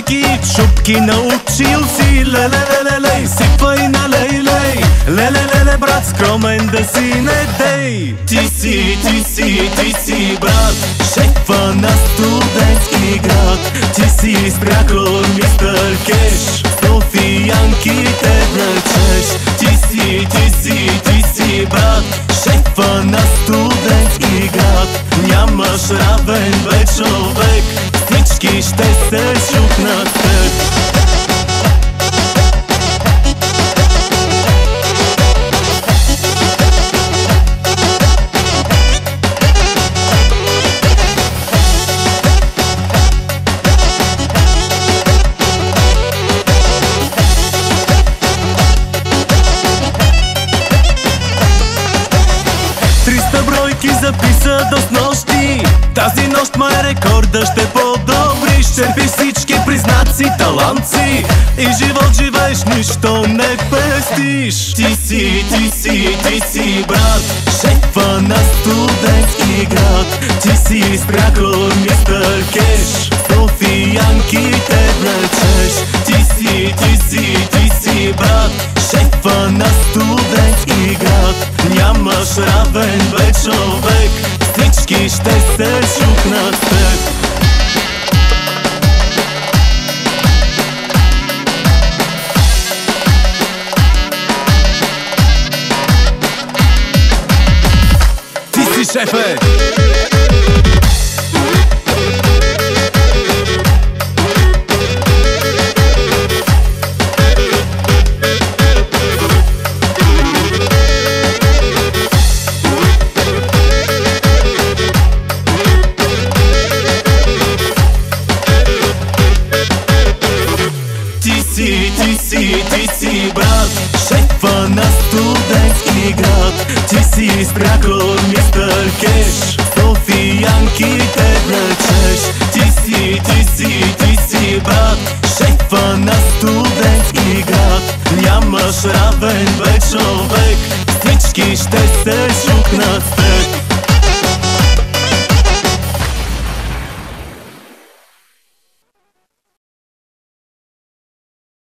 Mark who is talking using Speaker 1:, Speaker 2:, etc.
Speaker 1: бройки, чупки научил си. Леле, сипай на лей. Леле, брат, скромен да си не дей. Ти си, брат, шефа на студентски град. Ти си спряклор, мистер Кеш, софиянките влечеш. Ти си, брат, шефа на студентски град. Нямаш равен, бе, човек, всички ще се шукнат с теб. Записа до снощи, тази нощ май рекорда ще подобриш. Черпи всички признаци, таланци и живот живееш, нищо не пестиш. Ти си, брат, шефа на студентски град. Ти си спряклор, мистер Кеш, софиянките влечеш. Ти си, брат, шефа на студентски град. Нямаш равен, бе, човек, всички ще се шукнат с теб. Ти си шефе! Ти си, брат, шефа на студентски град. Ти си спряклор, мистер Кеш, софиянките влечеш. Ти си, брат, шефа на студентски град. Нямаш равен, бе, човек, всички ще се шукнат с теб.